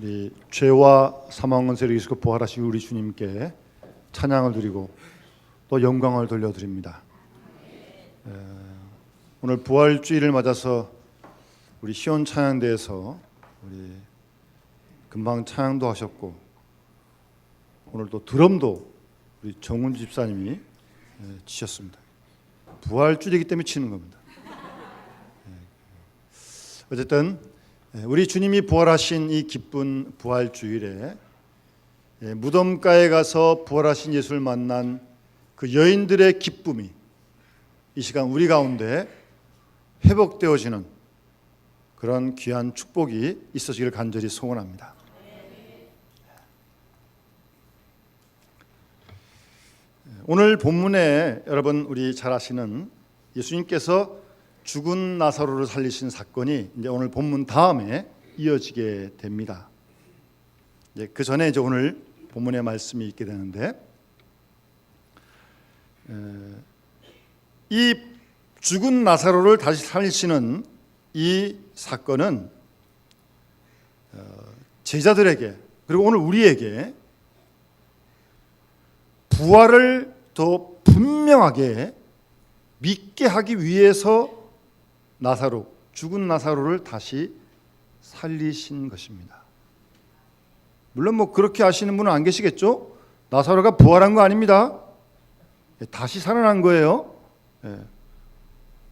우리 죄와 사망 권세를 이기시고 부활하신 우리 주님께 찬양을 드리고 또 영광을 돌려드립니다. 오늘 부활주일을 맞아서 우리 시온 찬양대에서 우리 금방 찬양도 하셨고 오늘 또 드럼도 우리 정훈 집사님이 치셨습니다. 부활주일이기 때문에 치는 겁니다. 어쨌든 우리 주님이 부활하신 이 기쁜 부활주일에 무덤가에 가서 부활하신 예수를 만난 그 여인들의 기쁨이 이 시간 우리 가운데 회복되어지는 그런 귀한 축복이 있어지기를 간절히 소원합니다. 오늘 본문에 여러분 우리 잘 아시는 예수님께서 죽은 나사로를 살리신 사건이 이제 오늘 본문 다음에 이어지게 됩니다. 그 전에 이제 오늘 본문의 말씀이 있게 되는데 이 죽은 나사로를 다시 살리시는 이 사건은 제자들에게 그리고 오늘 우리에게 부활을 더 분명하게 믿게 하기 위해서 죽은 나사로를 다시 살리신 것입니다. 물론 그렇게 하시는 분은 안 계시겠죠? 나사로가 부활한 거 아닙니다. 다시 살아난 거예요.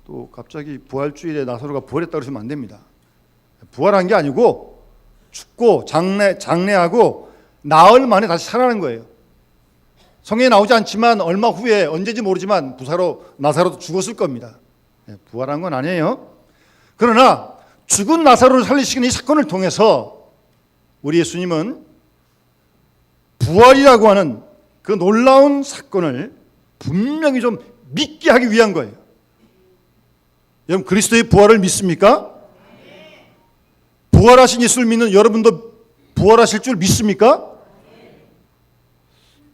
또 갑자기 부활주일에 나사로가 부활했다고 그러시면 안 됩니다. 부활한 게 아니고 죽고 장례하고 나흘 만에 다시 살아난 거예요. 성경에 나오지 않지만 얼마 후에 언제인지 모르지만 나사로도 죽었을 겁니다. 부활한 건 아니에요. 그러나 죽은 나사로를 살리시는 이 사건을 통해서 우리 예수님은 부활이라고 하는 그 놀라운 사건을 분명히 좀 믿게 하기 위한 거예요. 여러분 그리스도의 부활을 믿습니까? 부활하신 예수를 믿는 여러분도 부활하실 줄 믿습니까?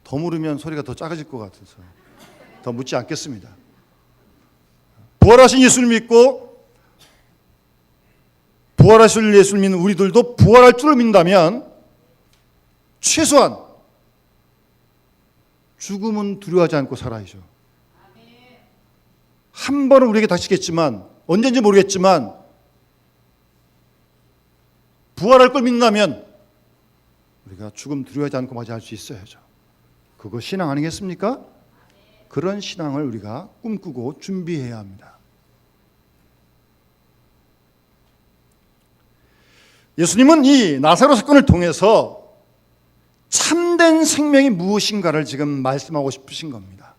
더 물으면 소리가 더 작아질 것 같아서 더 묻지 않겠습니다. 부활하신 예수를 믿고 부활하실 예수를 믿는 우리들도 부활할 줄을 믿는다면 최소한 죽음은 두려워하지 않고 살아야죠. 한 번은 우리에게 닥치겠지만 언제인지 모르겠지만 부활할 걸 믿는다면 우리가 죽음 두려워하지 않고 맞이할 수 있어야죠. 그거 신앙 아니겠습니까? 그런 신앙을 우리가 꿈꾸고 준비해야 합니다. 예수님은 이 나사로 사건을 통해서 참된 생명이 무엇인가를 지금 말씀하고 싶으신 겁니다.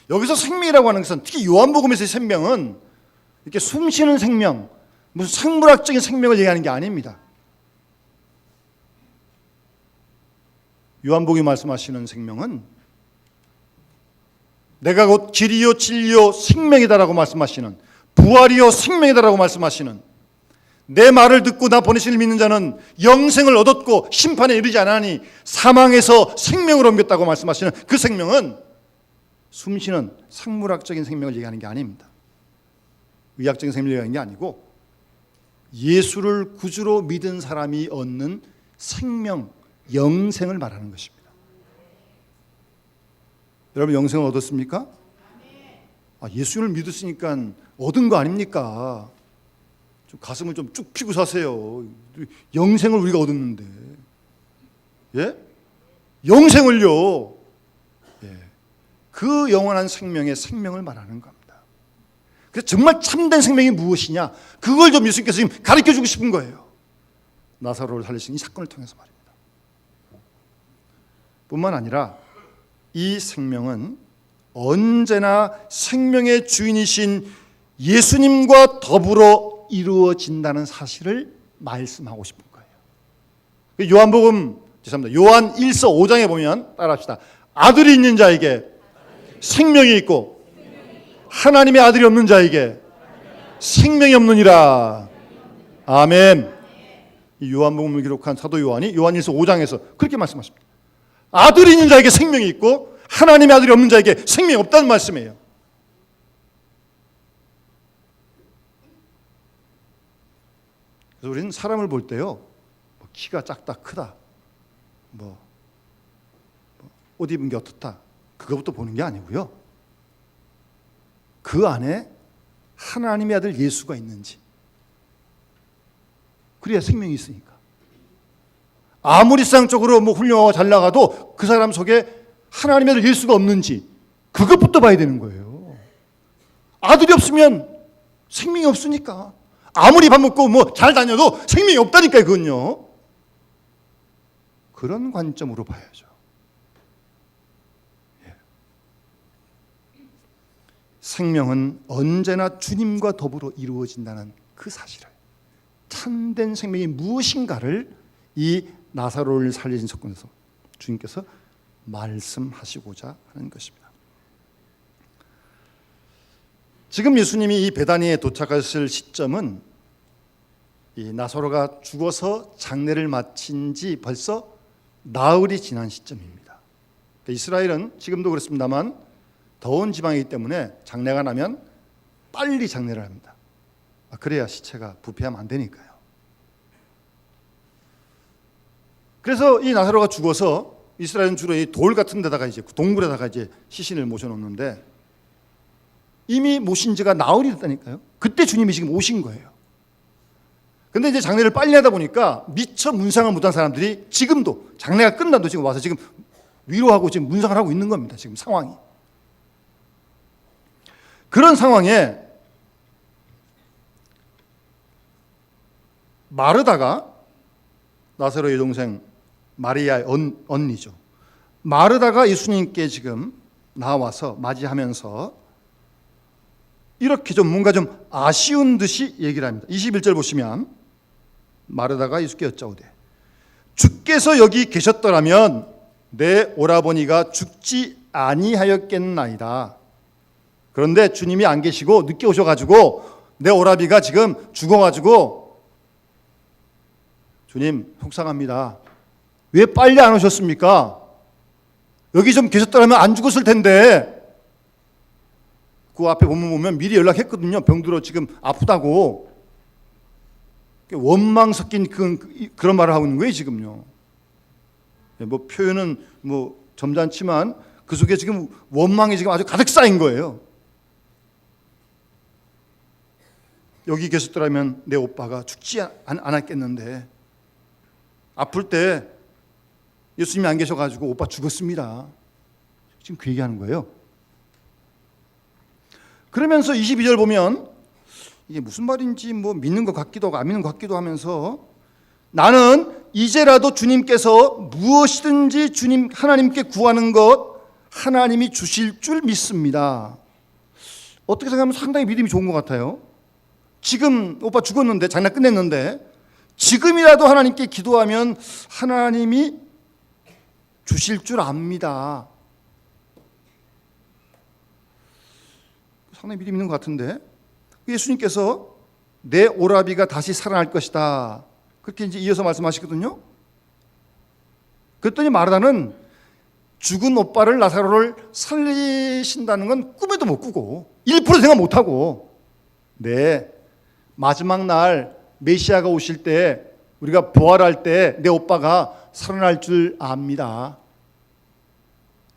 여기서 생명이라고 하는 것은 특히 요한복음에서의 생명은 이렇게 숨쉬는 생명, 무슨 생물학적인 생명을 얘기하는 게 아닙니다. 요한복음이 말씀하시는 생명은 내가 곧 길이요 진리요 생명이다라고 말씀하시는 부활이요 생명이다라고 말씀하시는 내 말을 듣고 나 보내신 이를 믿는 자는 영생을 얻었고 심판에 이르지 않으니 사망에서 생명으로 옮겼다고 말씀하시는 그 생명은 숨쉬는 생물학적인 생명을 얘기하는 게 아닙니다. 의학적인 생명을 얘기하는 게 아니고 예수를 구주로 믿은 사람이 얻는 생명, 영생을 말하는 것입니다. 여러분 영생을 얻었습니까? 예수를 믿으시니까 얻은 거 아닙니까? 좀 가슴을 좀 쭉 펴고 사세요. 영생을 우리가 얻었는데, 예? 영생을요. 그 영원한 생명의 생명을 말하는 겁니다. 그래서 정말 참된 생명이 무엇이냐? 그걸 좀 예수님께서 지금 가르쳐주고 싶은 거예요. 나사로를 살리신 이 사건을 통해서 말입니다. 뿐만 아니라 이 생명은 언제나 생명의 주인이신 예수님과 더불어 이루어진다는 사실을 말씀하고 싶은 거예요. 요한 1서 5장에 보면 따라합시다. 아들이 있는 자에게 생명이 있고 하나님의 아들이 없는 자에게 생명이 없느니라. 아멘. 이 요한복음을 기록한 사도 요한이 요한 1서 5장에서 그렇게 말씀하십니다. 아들이 있는 자에게 생명이 있고 하나님의 아들이 없는 자에게 생명이 없다는 말씀이에요. 그래서 우리는 사람을 볼 때요 키가 작다 크다, 옷 입은 게 어떻다, 그것부터 보는 게 아니고요. 그 안에 하나님의 아들 예수가 있는지, 그래야 생명이 있으니까. 아무리 세상적으로 훌륭하고 잘 나가도 그 사람 속에 하나님의 아들 예수가 없는지 그것부터 봐야 되는 거예요. 아들이 없으면 생명이 없으니까. 아무리 밥 먹고 잘 다녀도 생명이 없다니까요, 그건요. 그런 관점으로 봐야죠. 생명은 언제나 주님과 더불어 이루어진다는 그 사실을, 참된 생명이 무엇인가를 이 나사로를 살리신 사건에서 주님께서 말씀하시고자 하는 것입니다. 지금 예수님이 이 베다니에 도착하실 시점은 이 나사로가 죽어서 장례를 마친 지 벌써 나흘이 지난 시점입니다. 이스라엘은 지금도 그렇습니다만 더운 지방이기 때문에 장례가 나면 빨리 장례를 합니다. 그래야 시체가 부패하면 안 되니까요. 그래서 이 나사로가 죽어서 이스라엘은 주로 이 돌 같은 데다가 동굴에다가 시신을 모셔놓는데 이미 모신 지가 나흘이 됐다니까요. 그때 주님이 지금 오신 거예요. 근데 이제 장례를 빨리 하다 보니까 미처 문상을 못한 사람들이 지금도 장례가 끝나도 지금 와서 지금 위로하고 지금 문상을 하고 있는 겁니다. 지금 상황이. 그런 상황에 마르다가, 나사로의 동생 마리아의 언니죠, 마르다가 예수님께 지금 나와서 맞이하면서 이렇게 좀 뭔가 좀 아쉬운 듯이 얘기를 합니다. 21절 보시면 마르다가 예수께 여짜오되 주께서 여기 계셨더라면 내 오라버니가 죽지 아니하였겠나이다. 그런데 주님이 안 계시고 늦게 오셔가지고 내 오라비가 지금 죽어가지고, 주님 속상합니다. 왜 빨리 안 오셨습니까? 여기 좀 계셨더라면 안 죽었을 텐데. 그 앞에 보면 미리 연락했거든요. 병들어 지금 아프다고. 원망 섞인 그런 말을 하고 있는 거예요 지금요. 표현은 점잖지만 그 속에 지금 원망이 지금 아주 가득 쌓인 거예요. 여기 계셨더라면 내 오빠가 죽지 않았겠는데, 아플 때 예수님이 안 계셔가지고 오빠 죽었습니다. 지금 그 얘기하는 거예요. 그러면서 22절 보면 이게 무슨 말인지 믿는 것 같기도 하고 안 믿는 것 같기도 하면서, 나는 이제라도 주님께서 무엇이든지 주님 하나님께 구하는 것 하나님이 주실 줄 믿습니다. 어떻게 생각하면 상당히 믿음이 좋은 것 같아요. 지금 오빠 죽었는데, 장난 끝냈는데 지금이라도 하나님께 기도하면 하나님이 주실 줄 압니다. 상당히 믿음 있는 것 같은데, 예수님께서 내 오라비가 다시 살아날 것이다, 그렇게 이제 이어서 말씀하시거든요. 그랬더니 마르다는 죽은 오빠를, 나사로를 살리신다는 건 꿈에도 못 꾸고 1% 생각 못 하고, 네, 마지막 날 메시아가 오실 때, 우리가 부활할 때 내 오빠가 살아날 줄 압니다.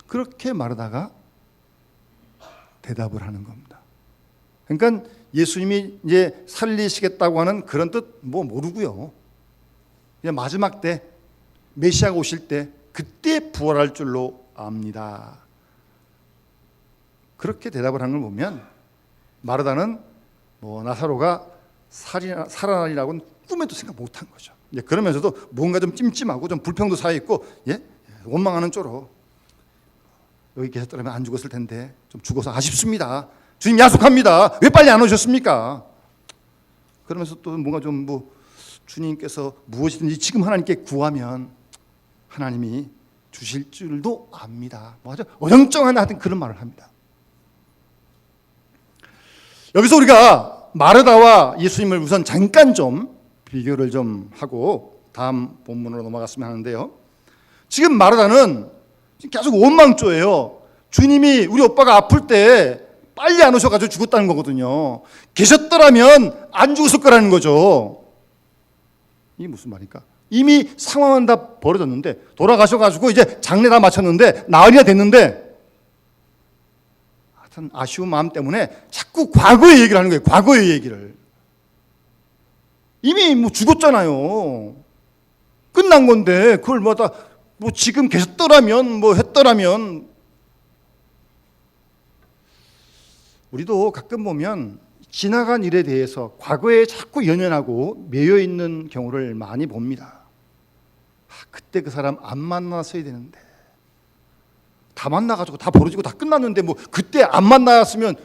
그렇게 마르다가 대답을 하는 겁니다. 그러니까 예수님이 이제 살리시겠다고 하는 그런 뜻 모르고요. 그냥 마지막 때 메시아가 오실 때 그때 부활할 줄로 압니다. 그렇게 대답을 하는 걸 보면 마르다는 나사로가 살아나리라고는 꿈에도 생각 못한 거죠. 그러면서도 뭔가 좀 찜찜하고 좀 불평도 쌓여 있고, 원망하는 쪼로 여기 계셨더라면 안 죽었을 텐데 좀 죽어서 아쉽습니다. 주님 약속합니다. 왜 빨리 안 오셨습니까? 그러면서 또 뭔가 좀 주님께서 무엇이든지 지금 하나님께 구하면 하나님이 주실 줄도 압니다. 아주 어정쩡한 하여튼 그런 말을 합니다. 여기서 우리가 마르다와 예수님을 우선 잠깐 좀 비교를 좀 하고 다음 본문으로 넘어갔으면 하는데요. 지금 마르다는 계속 원망조예요. 주님이 우리 오빠가 아플 때 빨리 안 오셔가지고 죽었다는 거거든요. 계셨더라면 안 죽었을 거라는 거죠. 이게 무슨 말입니까? 이미 상황은 다 벌어졌는데 돌아가셔가지고 이제 장례 다 마쳤는데 나흘이나 됐는데 하여튼 아쉬운 마음 때문에 자꾸 과거의 얘기를 하는 거예요. 과거의 얘기를. 이미 뭐 죽었잖아요. 끝난 건데 그걸 뭐 지금 계셨더라면 뭐 했더라면. 우리도 가끔 보면 지나간 일에 대해서 과거에 자꾸 연연하고 매여 있는 경우를 많이 봅니다. 그때 그 사람 안 만났어야 되는데, 다 만나가지고 다 벌어지고 다 끝났는데 뭐 그때 안 만났으면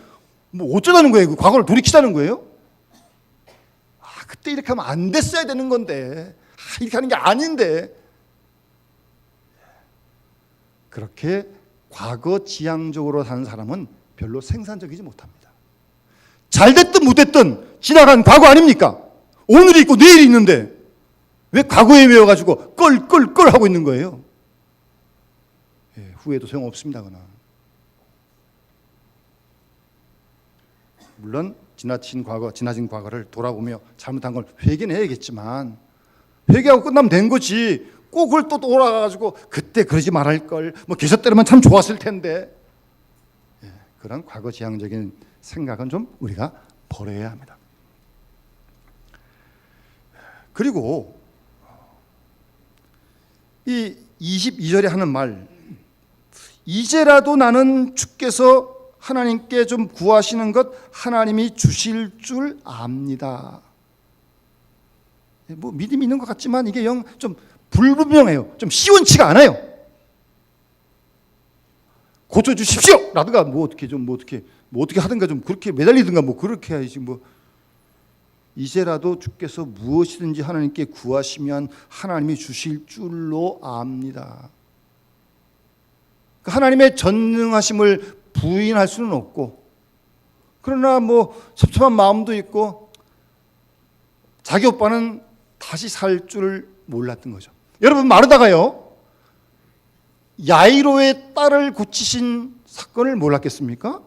뭐 어쩌자는 거예요? 그 과거를 돌이키자는 거예요? 그때 이렇게 하면 안 됐어야 되는 건데, 이렇게 하는 게 아닌데. 그렇게 과거 지향적으로 사는 사람은 별로 생산적이지 못합니다. 잘 됐든 못됐든 지나간 과거 아닙니까? 오늘이 있고 내일이 있는데 왜 과거에 매여가지고 껄껄껄 하고 있는 거예요? 후회도 소용없습니다. 그는. 물론 지나친 과거를 돌아보며 잘못한 걸 회개는 해야겠지만, 회개하고 끝나면 된 거지. 꼭 그걸 또 돌아가가지고 그때 그러지 말할 걸, 뭐 계셨더라면 참 좋았을 텐데. 그런 과거 지향적인 생각은 좀 우리가 버려야 합니다. 그리고 이 22절에 하는 말, 이제라도 나는 주께서 하나님께 좀 구하시는 것 하나님이 주실 줄 압니다. 뭐 믿음이 있는 것 같지만 이게 영 좀 불분명해요. 좀 시원치가 않아요. 고쳐주십시오! 라든가 뭐 어떻게 하든가 좀 그렇게 매달리든가 뭐 그렇게 해야지. 뭐 이제라도 주께서 무엇이든지 하나님께 구하시면 하나님이 주실 줄로 압니다. 하나님의 전능하심을 부인할 수는 없고, 그러나 뭐 섭섭한 마음도 있고, 자기 오빠는 다시 살 줄 몰랐던 거죠. 여러분, 마르다가요 야이로의 딸을 고치신 사건을 몰랐겠습니까?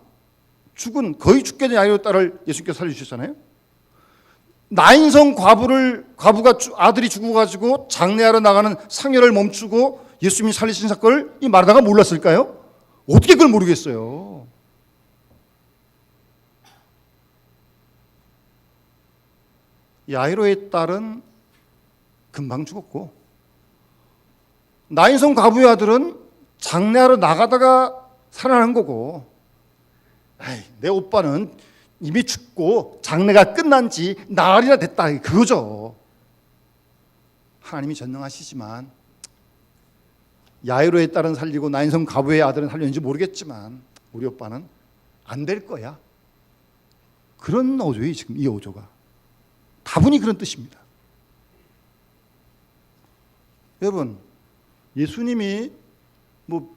거의 죽게 된 야이로의 딸을 예수님께서 살려주셨잖아요. 나인성 과부가 아들이 죽어가지고 장례하러 나가는 상여를 멈추고 예수님이 살리신 사건을 이 마르다가 몰랐을까요? 어떻게 그걸 모르겠어요? 야이로의 딸은 금방 죽었고, 나인성 과부의 아들은 장례하러 나가다가 살아난 거고, 내 오빠는 이미 죽고 장례가 끝난 지 나흘이나 됐다, 그거죠. 하나님이 전능하시지만 야이로의 딸은 살리고 나인성 과부의 아들은 살렸는지 모르겠지만 우리 오빠는 안 될 거야. 그런 어조예요. 지금 이 어조가 다분히 그런 뜻입니다. 여러분, 예수님이 뭐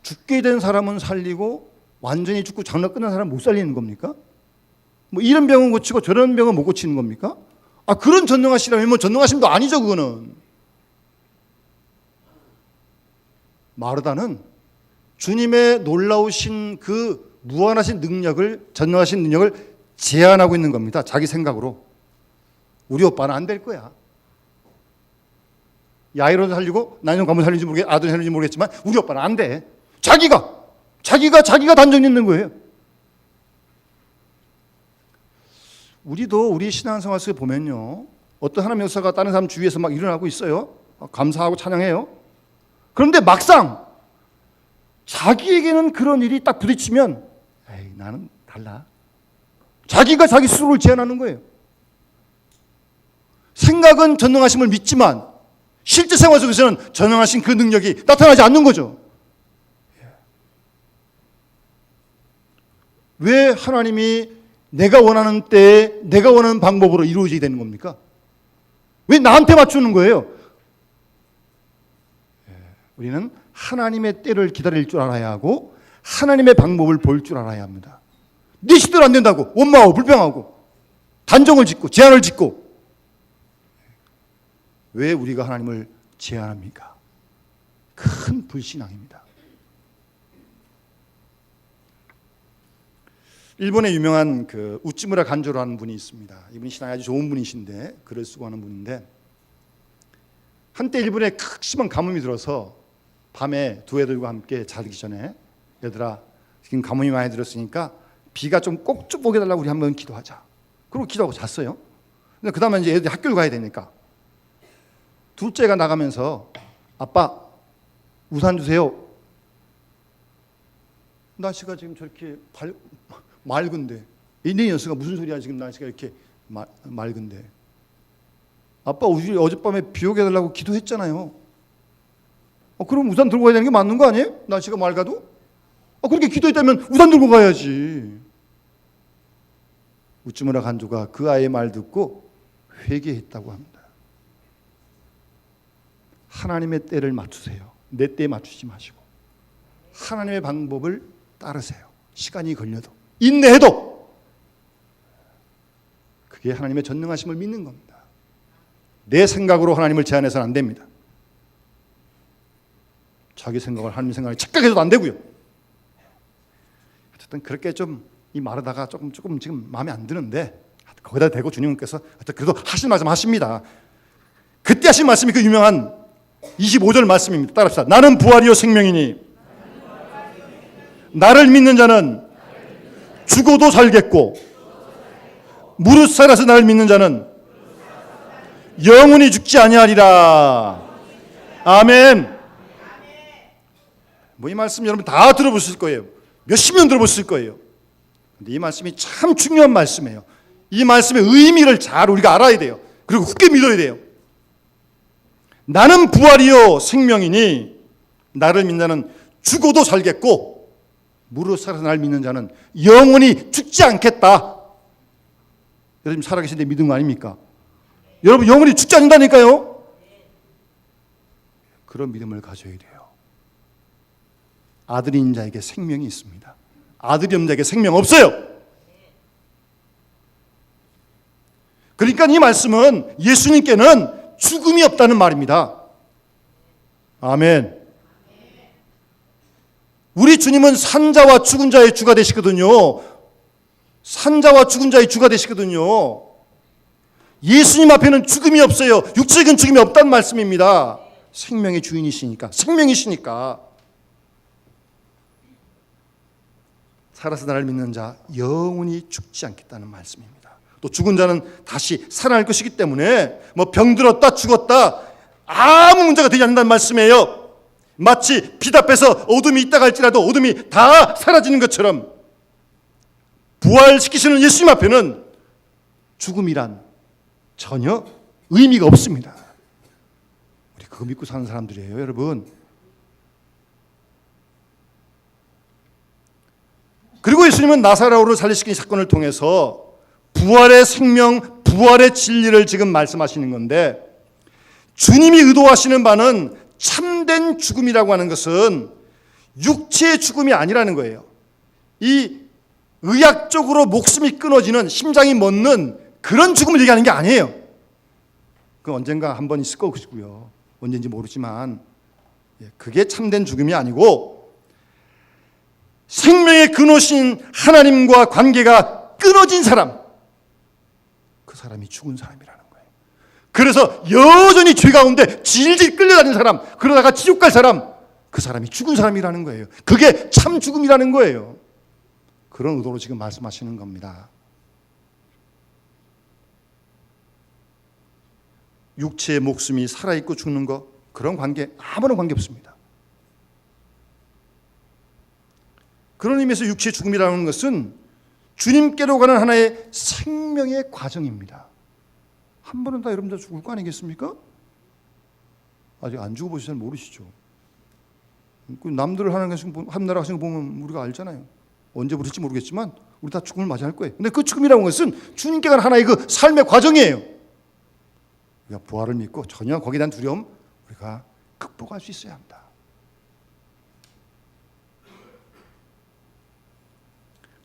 죽게 된 사람은 살리고 완전히 죽고 장례 끝난 사람 못 살리는 겁니까? 뭐 이런 병은 고치고 저런 병은 못 고치는 겁니까? 그런 전능하시라면 뭐 전능하심도 아니죠. 그거는. 마르다는 주님의 놀라우신 그 무한하신 능력을, 전능하신 능력을 제한하고 있는 겁니다. 자기 생각으로. 우리 오빠는 안 될 거야. 야이로도 살리고 나인성 과부 살리는지 모르겠, 아들 살리는지 모르겠지만 우리 오빠는 안 돼. 자기가 단정 짓는 거예요. 우리도 우리 신앙생활 속에 보면요, 어떤 하나님의 역사가 다른 사람 주위에서 막 일어나고 있어요. 감사하고 찬양해요. 그런데 막상 자기에게는 그런 일이 딱 부딪히면 나는 달라. 자기가 자기 스스로를 제한하는 거예요. 생각은 전능하심을 믿지만 실제 생활 속에서는 전능하신 그 능력이 나타나지 않는 거죠. 왜 하나님이 내가 원하는 때에 내가 원하는 방법으로 이루어지게 되는 겁니까? 왜 나한테 맞추는 거예요? 우리는 하나님의 때를 기다릴 줄 알아야 하고 하나님의 방법을 볼 줄 알아야 합니다. 네 시대로 안 된다고 원망하고 불평하고 단정을 짓고 제한을 짓고, 왜 우리가 하나님을 제한합니까? 큰 불신앙입니다. 일본의 유명한 그 우찌무라 간조라는 분이 있습니다. 이분이 신앙이 아주 좋은 분이신데, 글을 쓰고 하는 분인데, 한때 일본에 극심한 가뭄이 들어서 밤에 두 애들과 함께 자기 전에 얘들아 지금 가뭄이 많이 들었으니까 비가 좀 꼭 좀 오게 달라고 우리 한번 기도하자. 그리고 기도하고 잤어요. 근데 그 다음에 이제 애들이 학교를 가야 되니까 둘째가 나가면서 아빠 우산 주세요. 날씨가 지금 저렇게 맑은데 이 녀석아 무슨 소리야 지금 날씨가 이렇게 맑은데 아빠 우리 어젯밤에 비 오게 해달라고 기도했잖아요. 그럼 우산 들고 가야 되는 게 맞는 거 아니에요? 날씨가 맑아도? 그렇게 기도했다면 우산 들고 가야지. 우츠무라 간조가 그 아이의 말 듣고 회개했다고 합니다. 하나님의 때를 맞추세요. 내 때에 맞추지 마시고 하나님의 방법을 따르세요. 시간이 걸려도 인내해도 그게 하나님의 전능하심을 믿는 겁니다. 내 생각으로 하나님을 제한해서는 안 됩니다. 자기 생각을 하나님 생각을 착각해서도 안 되고요. 어쨌든 그렇게 좀 이 말하다가 조금 지금 마음에 안 드는데 거기다 대고 주님께서 그래도 하실 말씀 하십니다. 그때 하신 말씀이 그 유명한 25절 말씀입니다. 따라합시다. 나는 부활이요 생명이니 나를 믿는 자는 죽어도 살겠고 무릇 살아서 나를 믿는 자는 영원히 죽지 아니하리라. 아멘. 이 말씀 여러분 다 들어보실 거예요. 몇십 년 들어보실 거예요. 근데 이 말씀이 참 중요한 말씀이에요. 이 말씀의 의미를 잘 우리가 알아야 돼요. 그리고 굳게 믿어야 돼요. 나는 부활이요 생명이니 나를 믿는 자는 죽어도 살겠고 무릇 살아서 나를 믿는 자는 영원히 죽지 않겠다. 여러분 살아계신데 믿은 거 아닙니까? 여러분 영원히 죽지 않는다니까요. 그런 믿음을 가져야 돼요. 아들인 자에게 생명이 있습니다. 아들이 없는 자에게 생명 없어요. 그러니까 이 말씀은 예수님께는 죽음이 없다는 말입니다. 아멘. 우리 주님은 산자와 죽은 자의 주가 되시거든요. 산자와 죽은 자의 주가 되시거든요. 예수님 앞에는 죽음이 없어요. 육체적인 죽음이 없다는 말씀입니다. 생명의 주인이시니까, 생명이시니까. 살아서 나를 믿는 자 영원히 죽지 않겠다는 말씀입니다. 또 죽은 자는 다시 살아날 것이기 때문에 병들었다 죽었다 아무 문제가 되지 않는다는 말씀이에요. 마치 빛 앞에서 어둠이 있다가 할지라도 어둠이 다 사라지는 것처럼 부활시키시는 예수님 앞에는 죽음이란 전혀 의미가 없습니다. 우리 그거 믿고 사는 사람들이에요, 여러분. 그리고 예수님은 나사로를 살리시킨 사건을 통해서 부활의 생명, 부활의 진리를 지금 말씀하시는 건데 주님이 의도하시는 바는 참된 죽음이라고 하는 것은 육체의 죽음이 아니라는 거예요. 이 의학적으로 목숨이 끊어지는 심장이 멎는 그런 죽음을 얘기하는 게 아니에요. 그 언젠가 한 번 있을 것이고요. 언제인지 모르지만 그게 참된 죽음이 아니고 생명의 근원이신 하나님과 관계가 끊어진 사람, 그 사람이 죽은 사람이라는 거예요. 그래서 여전히 죄 가운데 질질 끌려다니는 사람, 그러다가 지옥 갈 사람, 그 사람이 죽은 사람이라는 거예요. 그게 참 죽음이라는 거예요. 그런 의도로 지금 말씀하시는 겁니다. 육체의 목숨이 살아있고 죽는 것, 그런 관계 아무런 관계 없습니다. 그런 의미에서 육체의 죽음이라는 것은 주님께로 가는 하나의 생명의 과정입니다. 한 번은 다 여러분들 죽을 거 아니겠습니까? 아직 안 죽어보시면 모르시죠. 남들 하는 나라 하시는 거 보면 우리가 알잖아요. 언제 부를지 모르겠지만 우리 다 죽음을 맞이할 거예요. 근데 그 죽음이라는 것은 주님께 가는 하나의 그 삶의 과정이에요. 우리가 부활을 믿고 전혀 거기에 대한 두려움 우리가 극복할 수 있어야 합니다.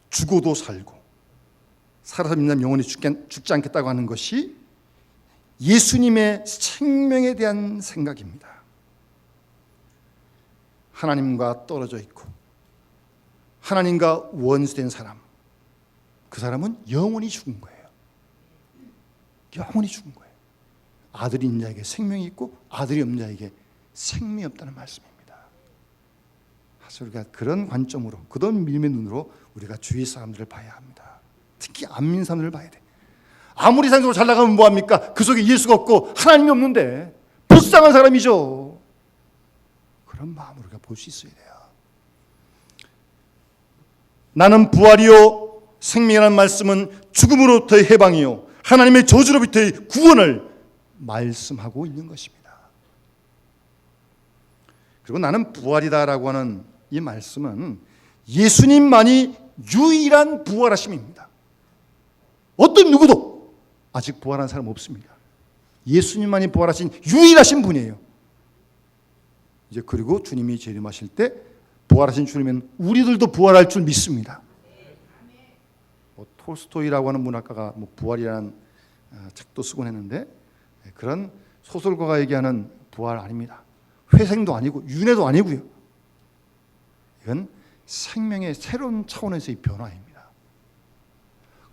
죽어도 살고 살아서 믿는 영원히 죽지 않겠다고 하는 것이 예수님의 생명에 대한 생각입니다. 하나님과 떨어져 있고 하나님과 원수된 사람, 그 사람은 영원히 죽은 거예요. 영원히 죽은 거예요. 아들이 있는 자에게 생명이 있고 아들이 없는 자에게 생명이 없다는 말씀입니다. 사실 우리가 그런 관점으로, 그런 믿음의 눈으로 우리가 주위 사람들을 봐야 합니다. 특히 안 믿는 사람들을 봐야 돼. 아무리 상적으로 잘 나가면 뭐합니까? 그 속에 예수가 없고 하나님이 없는데 불쌍한 사람이죠. 그런 마음으로 우리가 볼 수 있어야 돼요. 나는 부활이요 생명이라는 말씀은 죽음으로부터의 해방이요 하나님의 저주로부터의 구원을 말씀하고 있는 것입니다. 그리고 나는 부활이다라고 하는 이 말씀은 예수님만이 유일한 부활하심입니다. 어떤 누구도 아직 부활한 사람 없습니다. 예수님만이 부활하신 유일하신 분이에요. 이제 그리고 주님이 재림하실 때 부활하신 주님은 우리들도 부활할 줄 믿습니다. 톨스토이라고 하는 문학가가 부활이라는 책도 쓰곤 했는데 그런 소설가가 얘기하는 부활 아닙니다. 회생도 아니고 윤회도 아니고요. 이건 생명의 새로운 차원에서의 변화입니다.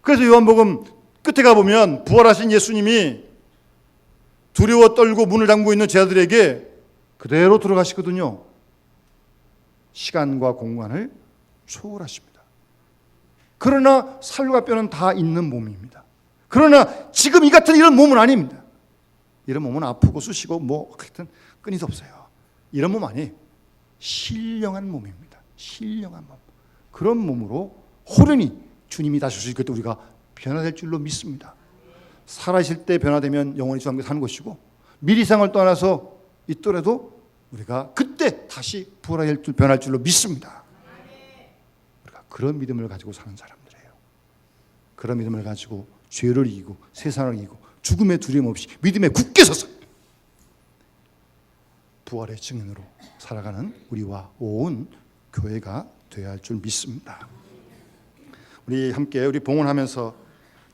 그래서 요한복음 끝에 가보면 부활하신 예수님이 두려워 떨고 문을 잠그고 있는 제자들에게 그대로 들어가시거든요. 시간과 공간을 초월하십니다. 그러나 살과 뼈는 다 있는 몸입니다. 그러나 지금 이 같은 이런 몸은 아닙니다. 이런 몸은 아프고 쑤시고 하여튼 끊이서 없어요. 이런 몸 아니에요. 신령한 몸입니다. 신령한 몸. 그런 몸으로 호련히 주님이 다시 오실 때 우리가 변화될 줄로 믿습니다. 살아있을 때 변화되면 영원히 주와 함께 사는 것이고 미리상을 떠나서 있더라도 우리가 그때 다시 변할 줄로 믿습니다. 우리가 그런 믿음을 가지고 사는 사람들이에요. 그런 믿음을 가지고 죄를 이기고 세상을 이기고 죽음의 두려움 없이 믿음에 굳게 서서 부활의 증인으로 살아가는 우리와 온 교회가 되어야 할 줄 믿습니다. 우리 함께 우리 봉헌하면서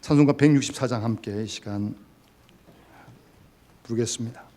찬송가 164장 함께 이 시간 부르겠습니다.